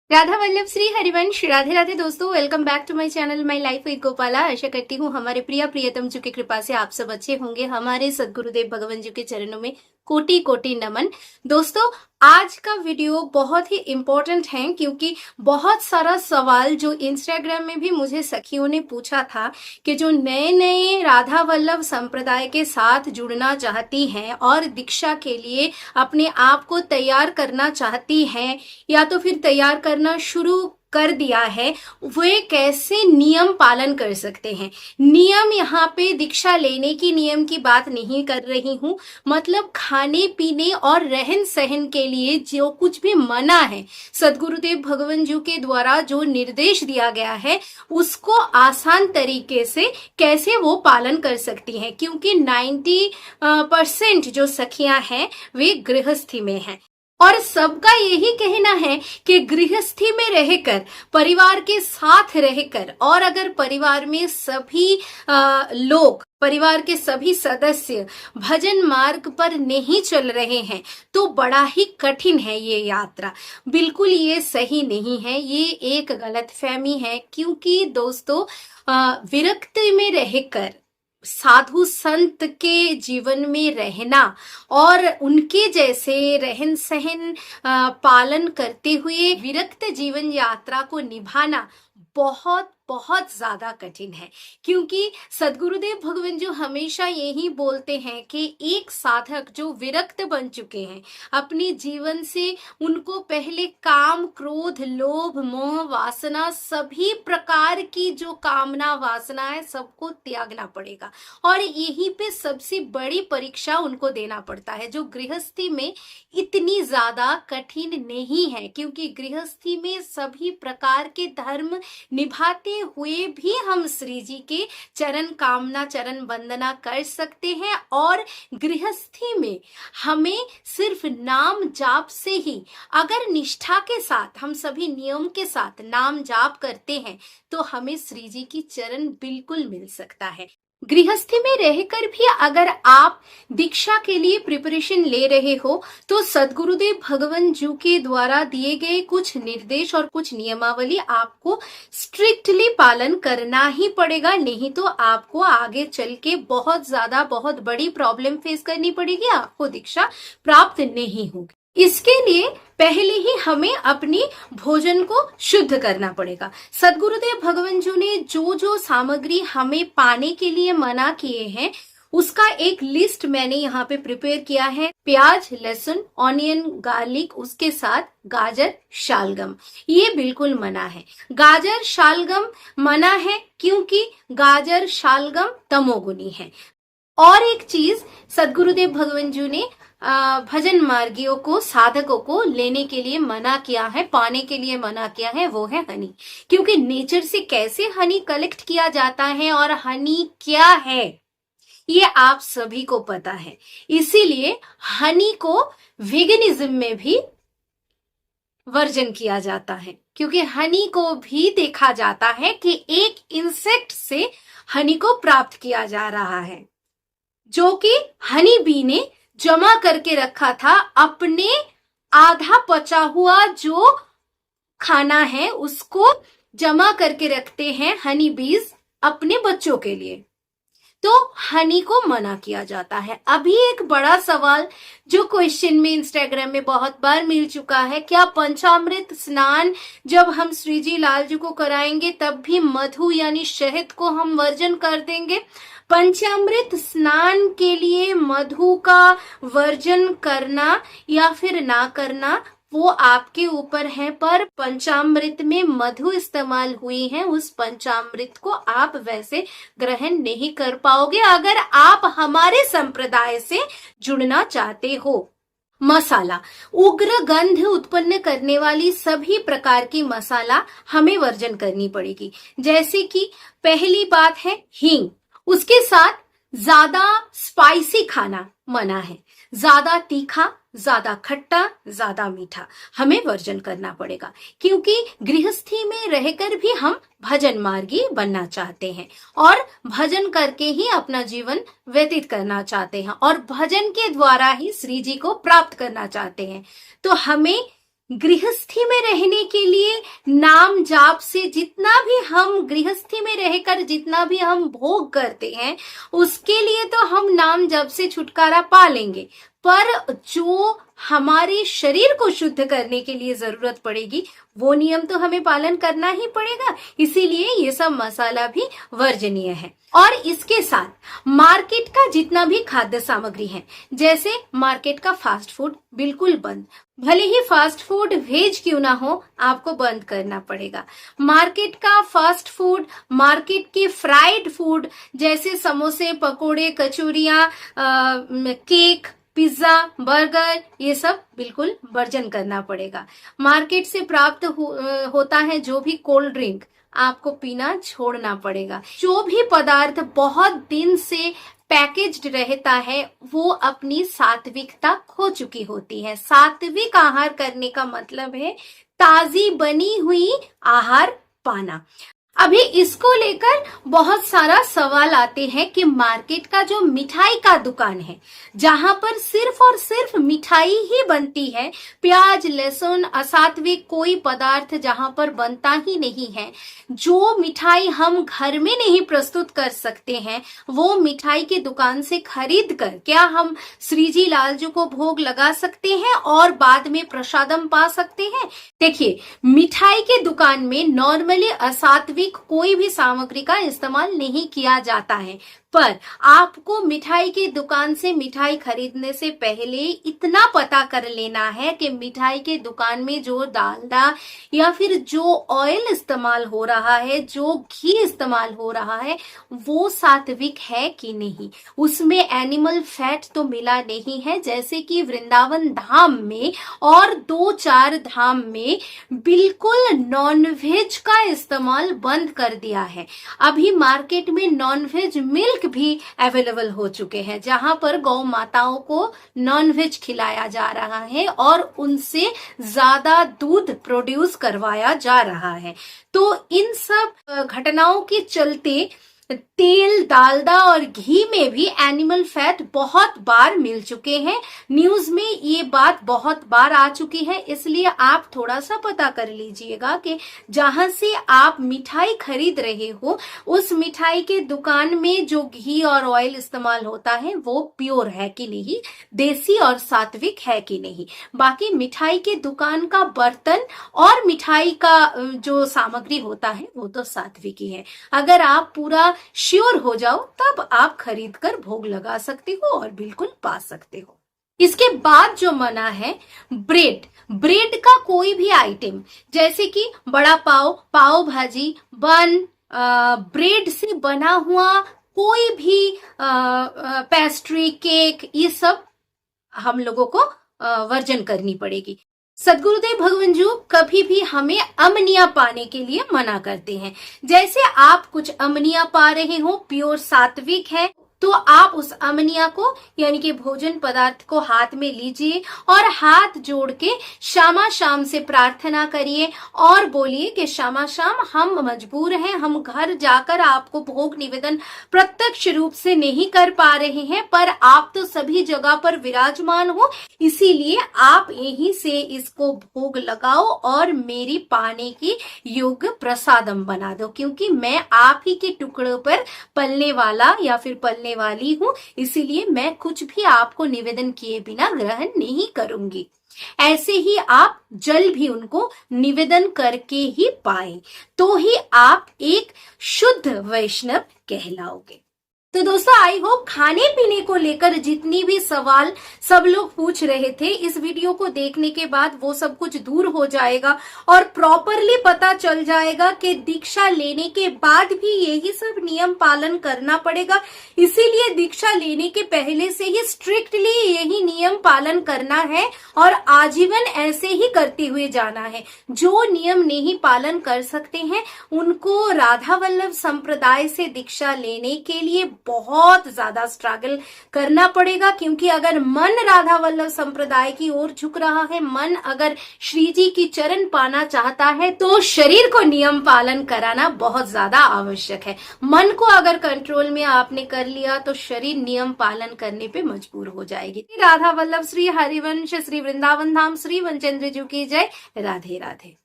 राधा वल्लभ श्री हरिवंश। राधे राधे दोस्तों, welcome back to my channel my life with Gopala. आशा करती हूँ हमारे प्रिय प्रियतम जी की कृपा से आप सब अच्छे होंगे। हमारे सदगुरुदेव भगवान जी के चरणों में कोटि कोटि नमन। दोस्तों, आज का वीडियो बहुत ही इम्पोर्टेंट है क्योंकि बहुत सारा सवाल जो इंस्टाग्राम में भी मुझे सखियों ने पूछा था कि जो नए नए राधा वल्लभ संप्रदाय के साथ जुड़ना चाहती हैं और दीक्षा के लिए अपने आप को तैयार करना चाहती हैं या तो फिर तैयार करना शुरू कर दिया है, वे कैसे नियम पालन कर सकते हैं। नियम यहाँ पे दीक्षा लेने की नियम की बात नहीं कर रही हूँ, मतलब खाने पीने और रहन सहन के लिए जो कुछ भी मना है, सदगुरुदेव भगवान जी के द्वारा जो निर्देश दिया गया है उसको आसान तरीके से कैसे वो पालन कर सकती हैं, क्योंकि 90% जो सखियां हैं वे गृहस्थी में हैं और सबका यही कहना है कि गृहस्थी में रहकर, परिवार के साथ रहकर, और अगर परिवार में सभी लोग, परिवार के सभी सदस्य भजन मार्ग पर नहीं चल रहे हैं तो बड़ा ही कठिन है ये यात्रा। बिल्कुल ये सही नहीं है, ये एक गलतफहमी है। क्योंकि दोस्तों, विरक्ति में रहकर साधु संत के जीवन में रहना और उनके जैसे रहन सहन पालन करते हुए विरक्त जीवन यात्रा को निभाना बहुत बहुत ज्यादा कठिन है। क्योंकि सदगुरुदेव भगवान जो हमेशा यही बोलते हैं कि एक साधक जो विरक्त बन चुके हैं अपने जीवन से, उनको पहले काम, क्रोध, लोभ, मोह, वासना, सभी प्रकार की जो कामना वासना है सबको त्यागना पड़ेगा और यहीं पे सबसे बड़ी परीक्षा उनको देना पड़ता है, जो गृहस्थी में इतनी ज्यादा कठिन नहीं है। क्योंकि गृहस्थी में सभी प्रकार के धर्म निभाते हुए भी हम श्री जी के चरण कामना, चरण वंदना कर सकते हैं और गृहस्थी में हमें सिर्फ नाम जाप से ही, अगर निष्ठा के साथ हम सभी नियम के साथ नाम जाप करते हैं तो हमें श्री जी की चरण बिल्कुल मिल सकता है। गृहस्थी में रहकर भी अगर आप दीक्षा के लिए प्रिपरेशन ले रहे हो तो सदगुरुदेव भगवान जी के द्वारा दिए गए कुछ निर्देश और कुछ नियमावली आपको स्ट्रिक्टली पालन करना ही पड़ेगा, नहीं तो आपको आगे चल के बहुत ज्यादा, बहुत बड़ी प्रॉब्लम फेस करनी पड़ेगी, आपको दीक्षा प्राप्त नहीं होगी। इसके लिए पहले ही हमें अपनी भोजन को शुद्ध करना पड़ेगा। सदगुरुदेव भगवान जी ने जो जो सामग्री हमें पाने के लिए मना किए हैं उसका एक लिस्ट मैंने यहाँ पे प्रिपेयर किया है। प्याज, लहसुन, ऑनियन, गार्लिक, उसके साथ गाजर, शालगम, ये बिल्कुल मना है। गाजर शालगम मना है क्योंकि गाजर शालगम तमोगुनी है। और एक चीज सदगुरुदेव भगवान जी ने भजन मार्गियों को, साधकों को लेने के लिए मना किया है, पाने के लिए मना किया है, वो है हनी। क्योंकि नेचर से कैसे हनी कलेक्ट किया जाता है और हनी क्या है ये आप सभी को पता है। इसीलिए हनी को वेगनिज्म में भी वर्जन किया जाता है, क्योंकि हनी को भी देखा जाता है कि एक इंसेक्ट से हनी को प्राप्त किया जा रहा है, जो कि हनी बी ने जमा करके रखा था। अपने आधा पचा हुआ जो खाना है उसको जमा करके रखते हैं हनी बीज अपने बच्चों के लिए, तो हनी को मना किया जाता है। अभी एक बड़ा सवाल जो क्वेश्चन में इंस्टाग्राम में बहुत बार मिल चुका है, क्या पंचामृत स्नान जब हम श्री जी लाल जी को कराएंगे तब भी मधु यानी शहद को हम वर्जन कर देंगे? पंचामृत स्नान के लिए मधु का वर्जन करना या फिर ना करना वो आपके ऊपर है, पर पंचामृत में मधु इस्तेमाल हुई है, उस पंचामृत को आप वैसे ग्रहण नहीं कर पाओगे अगर आप हमारे संप्रदाय से जुड़ना चाहते हो। मसाला, उग्र गंध उत्पन्न करने वाली सभी प्रकार की मसाला हमें वर्जन करनी पड़ेगी। जैसे कि पहली बात है हींग, उसके साथ ज्यादा स्पाइसी खाना मना है, ज्यादा तीखा, ज्यादा खट्टा, ज्यादा मीठा हमें वर्जन करना पड़ेगा। क्योंकि गृहस्थी में रहकर भी हम भजन मार्गी बनना चाहते हैं और भजन करके ही अपना जीवन व्यतीत करना चाहते हैं और भजन के द्वारा ही श्री जी को प्राप्त करना चाहते हैं। तो हमें गृहस्थी में रहने के लिए नाम जाप से जितना भी हम गृहस्थी में रहकर जितना भी हम भोग करते हैं, उसके लिए तो हम नाम जप से छुटकारा पा लेंगे, पर जो हमारे शरीर को शुद्ध करने के लिए जरूरत पड़ेगी वो नियम तो हमें पालन करना ही पड़ेगा। इसीलिए ये सब मसाला भी वर्जनीय है। और इसके साथ मार्केट का जितना भी खाद्य सामग्री है, जैसे मार्केट का फास्ट फूड बिल्कुल बंद, भले ही फास्ट फूड वेज क्यों ना हो, आपको बंद करना पड़ेगा। मार्केट का फास्ट फूड, मार्केट के फ्राइड फूड जैसे समोसे, पकोड़े, कचौरियां, केक, पिज्जा, बर्गर, ये सब बिल्कुल वर्जन करना पड़ेगा। मार्केट से प्राप्त होता है जो भी कोल्ड ड्रिंक, आपको पीना छोड़ना पड़ेगा। जो भी पदार्थ बहुत दिन से पैकेज्ड रहता है वो अपनी सात्विकता खो चुकी होती है। सात्विक आहार करने का मतलब है ताजी बनी हुई आहार पाना। अभी इसको लेकर बहुत सारा सवाल आते हैं कि मार्केट का जो मिठाई का दुकान है, जहां पर सिर्फ और सिर्फ मिठाई ही बनती है, प्याज, लहसुन, असात्विक कोई पदार्थ जहां पर बनता ही नहीं है, जो मिठाई हम घर में नहीं प्रस्तुत कर सकते हैं, वो मिठाई के दुकान से खरीद कर क्या हम श्री जी लालजू को भोग लगा सकते हैं और बाद में प्रसादम पा सकते हैं? देखिए, मिठाई के दुकान में नॉर्मली असात्विक कोई भी सामग्री का इस्तेमाल नहीं किया जाता है, पर आपको मिठाई की दुकान से मिठाई खरीदने से पहले इतना पता कर लेना है कि मिठाई के दुकान में जो डालडा या फिर जो ऑयल इस्तेमाल हो रहा है, जो घी इस्तेमाल हो रहा है, वो सात्विक है कि नहीं, उसमें एनिमल फैट तो मिला नहीं है, जैसे कि वृंदावन धाम में और 2-4 धाम में बिल्कुल नॉनवेज का इस्तेमाल बंद कर दिया है। अभी मार्केट में नॉनवेज मिल्क भी अवेलेबल हो चुके हैं, जहां पर गौ माताओं को नॉनवेज खिलाया जा रहा है और उनसे ज्यादा दूध प्रोड्यूस करवाया जा रहा है। तो इन सब घटनाओं के चलते तेल, डालडा और घी में भी एनिमल फैट बहुत बार मिल चुके हैं। न्यूज में ये बात बहुत बार आ चुकी है, इसलिए आप थोड़ा सा पता कर लीजिएगा कि जहां से आप मिठाई खरीद रहे हो उस मिठाई के दुकान में जो घी और ऑयल इस्तेमाल होता है वो प्योर है कि नहीं, देसी और सात्विक है कि नहीं। बाकी मिठाई के दुकान का बर्तन और मिठाई का जो सामग्री होता है वो तो सात्विक ही है। अगर आप पूरा श्योर हो जाओ तब आप खरीद कर भोग लगा सकते हो और बिल्कुल पा सकते हो। इसके बाद जो मना है, ब्रेड का कोई भी आइटम, जैसे कि बड़ा पाव, पाव भाजी, बन, ब्रेड से बना हुआ कोई भी पेस्ट्री, केक, ये सब हम लोगों को वर्जन करनी पड़ेगी। सदगुरुदेव भगवान जी कभी भी हमें अमनिया पाने के लिए मना करते हैं। जैसे आप कुछ अमनिया पा रहे हो, प्योर सात्विक है, तो आप उस अमनिया को यानी कि भोजन पदार्थ को हाथ में लीजिए और हाथ जोड़ के शामा शाम से प्रार्थना करिए और बोलिए कि शामा शाम हम मजबूर हैं, हम घर जाकर आपको भोग निवेदन प्रत्यक्ष रूप से नहीं कर पा रहे हैं, पर आप तो सभी जगह पर विराजमान हो, इसीलिए आप यहीं से इसको भोग लगाओ और मेरी पाने की योग्य प्रसादम बना दो, क्योंकि मैं आप ही के टुकड़ों पर पलने वाला या फिर पलने वाली हूं, इसीलिए मैं कुछ भी आपको निवेदन किए बिना ग्रहण नहीं करूंगी। ऐसे ही आप जल भी उनको निवेदन करके ही पाए, तो ही आप एक शुद्ध वैष्णव कहलाओगे। तो दोस्तों, आई होप खाने पीने को लेकर जितनी भी सवाल सब लोग पूछ रहे थे, इस वीडियो को देखने के बाद वो सब कुछ दूर हो जाएगा और प्रॉपरली पता चल जाएगा कि दीक्षा लेने के बाद भी यही सब नियम पालन करना पड़ेगा। इसीलिए दीक्षा लेने के पहले से ही स्ट्रिक्टली यही नियम पालन करना है और आजीवन ऐसे ही करते हुए जाना है। जो नियम नहीं पालन कर सकते हैं उनको राधा वल्लभ संप्रदाय से दीक्षा लेने के लिए बहुत ज्यादा स्ट्रगल करना पड़ेगा, क्योंकि अगर मन राधा वल्लभ संप्रदाय की ओर झुक रहा है, मन अगर श्री जी की चरण पाना चाहता है, तो शरीर को नियम पालन कराना बहुत ज्यादा आवश्यक है। मन को अगर कंट्रोल में आपने कर लिया तो शरीर नियम पालन करने पे मजबूर हो जाएगी। राधा वल्लभ, श्री हरिवंश, श्री वृंदावन धाम, श्री वनचंद्र जी की जय। राधे राधे।